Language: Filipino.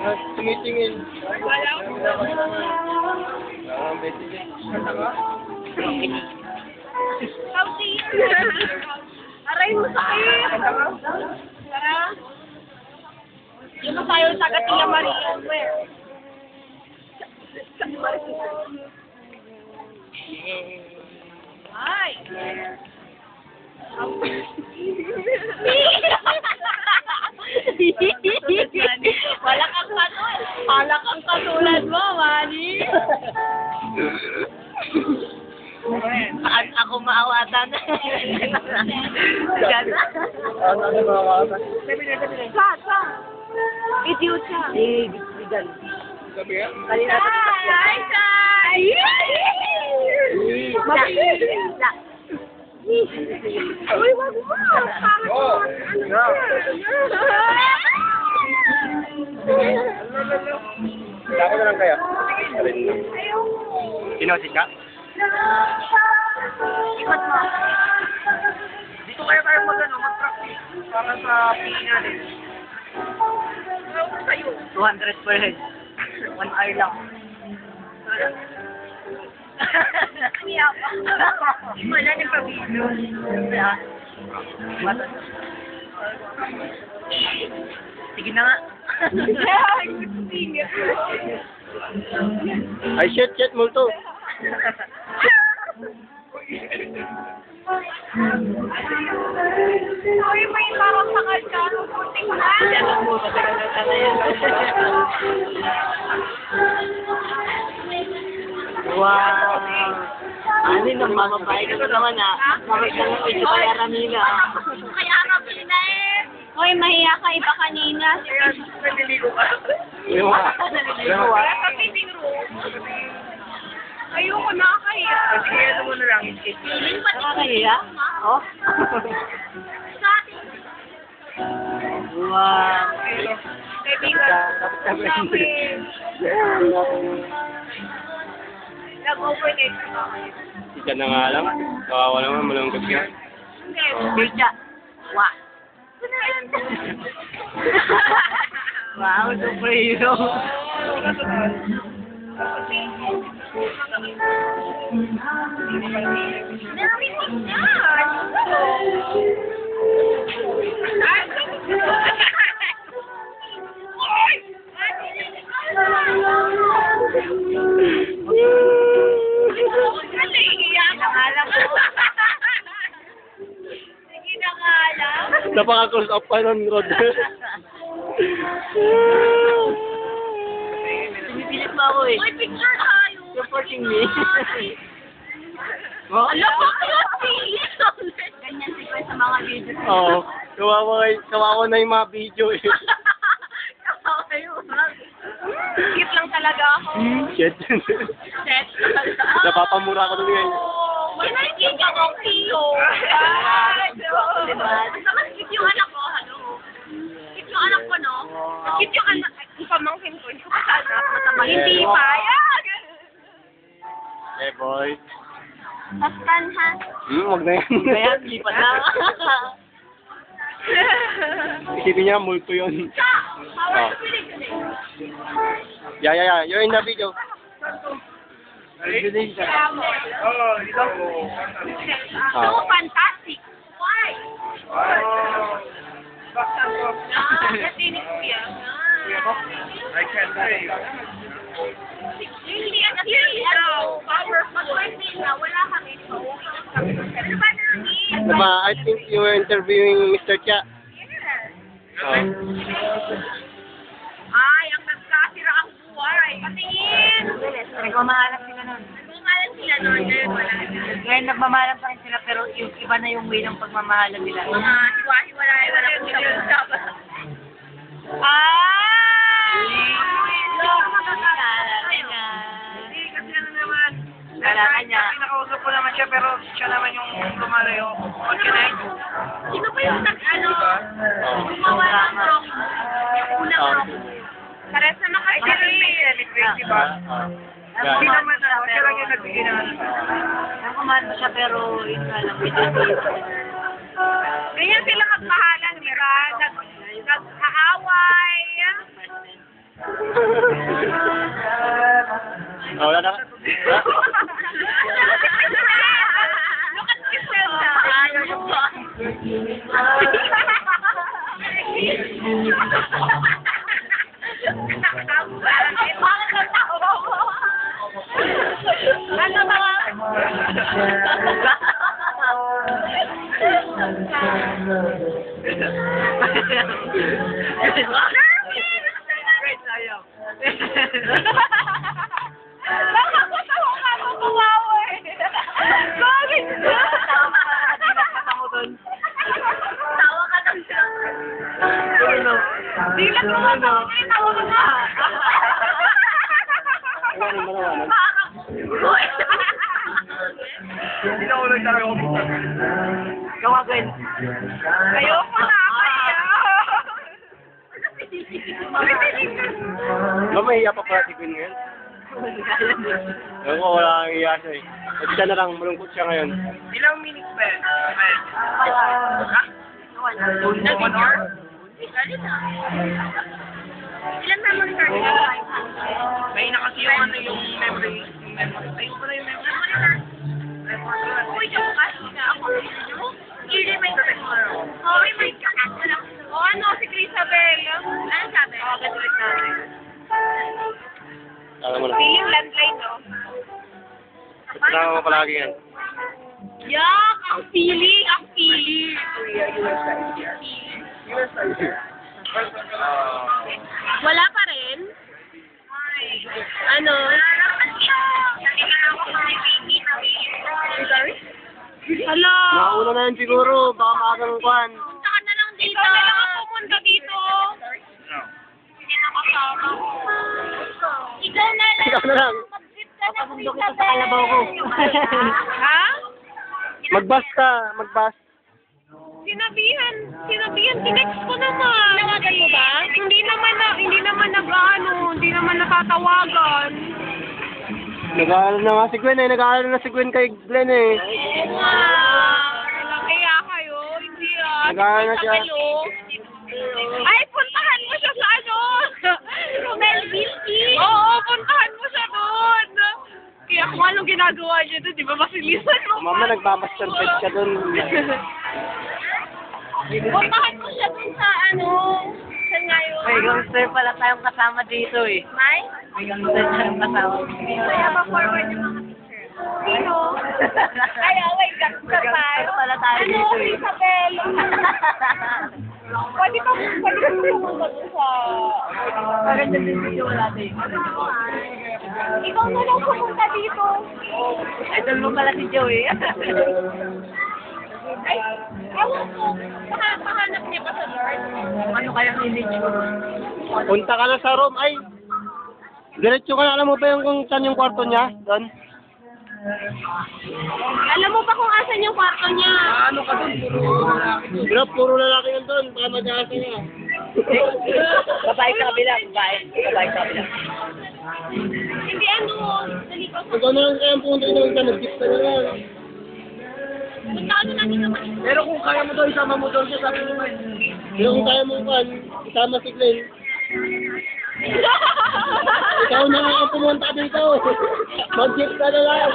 Tumitingin. Aray mo sakit! Tara! Yung tayo sa Gatila Maria. Ay! Wala kang katulad. Wala kang katulad mo, Manny. Ako maawatan. Gana. Sa. Video siya. Bigan. Kanina. Hi, Sai! Uy, wag mo! Ako na lang kaya. Sinosis ka? Ikot mo. Dito kaya tayo mag-practice para sa PE din. Sa'yo. 200 per head. 1 hour lang. Kaya pa. Wala na pa-video. Sige na nga. Ay, shit, multo. Uy, may parang sakal ka. Puting na. Alam mo, matagal na sana yan. Wow! Ano yung mamabay ka naman Bakit ka na medyo kaya Ramina? Kaya Ramina eh. Uy, mahiya ka iba kanina. Naliligo ka. Yung mga. Wala sa fitting room. Ayoko nakakahiya. Sige, ano mo na lang. Feeling pati. Nakakahiya? Oh? Sa atin. Wow! Kaibigan. Nag-overnight ka ba? Isa na nga lang. Kawawa naman, malungkot ka. Hindi. Bircha! Wow! Wow, superhero! Narinig niya. Napaka-close up pa nun, Rod. Pinipilit mo ako eh. Uy, picture tayo. Supporting me. Oh? Alam mo, ganyan siguro sa mga videos. Oo. Kawawa na yung mga video eh. Cute lang talaga ako. Shit. Set. Napapamura ko nun ngayon. May nakikita kong Pio. Basta mas cute yung anak ko, ano? Cute yung anak ko, no? Cute yung anak, yung pamangkin ko. Hindi ko pa sana mataba. Hindi pa. Eh, boy. Pastan, ha? Wag na yan. Kaya, lipat na. Isipin niya, multo yun. Sa! Power to believe today. Yeah. You're in the video. Oo, dito. So fantastic. Why? Kasi ni Kuya. I can't say. Hindi at power pag-working na wala kami. So, ano ba namin? Diba, I think you were interviewing Mr. Chia. Yes. Ay, ang nagkasira ang buhay. Patingin! Nagmamahalan sila nun. Nagmamahalan sila noon. Ngayon wala na. Ngayon nagmamahalan pa rin sila pero yung iba na yung way ng pagmamahalan nila. Mga hiwa-hiwalay, wala kong sabi. Hindi, kasi ano naman. Pinakausap ko naman siya pero siya naman yung lumalayo. What can I do? Sino ba yung gumawa ng rock? Yung unang rock? Pares naman kayo Celebrate, di ba? Hindi naman siya lang yung nagbigay na ano. Nakamahal siya pero yun nga lang. Ganyan sila magmahalan, di ba? Nag-aaway. Oh, wala na. Look at this Zelda. Bakit natawa mo? Ano ba? Wait, ayaw. Nakakatawa ka mo kumawa eh. Bakit? Tawa ka lang siya. Dilat mo na. Tawa ka na. Ano naman naman? Hindi na ulit tayo. Gawa, Gwen. Ayoko na. Mahiya pa pala si Gwen ngayon. Ewan ko, wala kang iya siya eh. At siya na lang, malungkot siya ngayon. Ilang minutes ba yun? Ilan memory card? May na kasi yung ano yung memory. Ay, ko na yung memory card. Uy, yung kasi na ako. Hindi may oh, may kakasala. O ano, si Crisabel. Ano sabi? Oo, gatulit natin. Alam mo na. Feeling landline, no? Kasama mo palagi yan. Yak! Ang feeling! Ang feeling! Wala pa rin? Ano? Sorry? Hello? Nauna na yan siguro, baka maagang kwan. Punta ka na lang dito. Ikaw na lang ang pumunta dito. Hindi na kasama. Ikaw na lang. Ikaw na lang. Mag-trip ka na Kapabundok ito sa kalabaw ko. Ha? Magbas ka, magbas. Sinabihan, tinext ko naman. Tinawagan mo ba? Hindi naman natatawagan. Nag-aaral na nga si Gwen eh, nag-aaral na si Gwen kay Glenn eh. Oo nga. Kaya kayo, hindi Nag-aaral na siya. Ay, puntahan mo siya sa ano? Romel Bilky. Oo, puntahan mo siya doon. Kaya kung anong ginagawa niya doon, di ba masilisan mo? Mama, nagmamasturbate ka dun. Puntahan mo siya doon sa ano? Saan nga yun? May gangster pala tayong kasama dito eh. May? May gangster tayong kasama. Kaya ma-forward yung mga picture. Sino? Ay, oh my God, May gangster pala tayo ano, dito eh. Isabel? Pwede ka pumunta doon sa... Maganda din video natin. Ikaw na lang pumunta dito. Idol mo pala si Joey. Ay, ewan ko. Pahanap niya pa sa Lord. Ano kayang image mo? Punta ka na sa room, ay. Diretso ka na, alam mo ba yung kung saan yung kwarto niya? Doon? Alam mo ba kung asan yung kwarto niya? Ano ka dun? Pero puro lalaki yun doon, baka mag-aasa niya. Babae sa kabila, babae. Babae sa kabila. Hindi ano, dali ko. Ikaw na lang kayang punta doon ka, nag-gift ka na lang. Punta ano natin naman. Pero kung kaya mo doon, isama mo doon siya sa akin naman. Pero kung kaya mo kan, isama si Glenn. Ikaw na lang ang pumunta dito. Mag-gift ka na lang.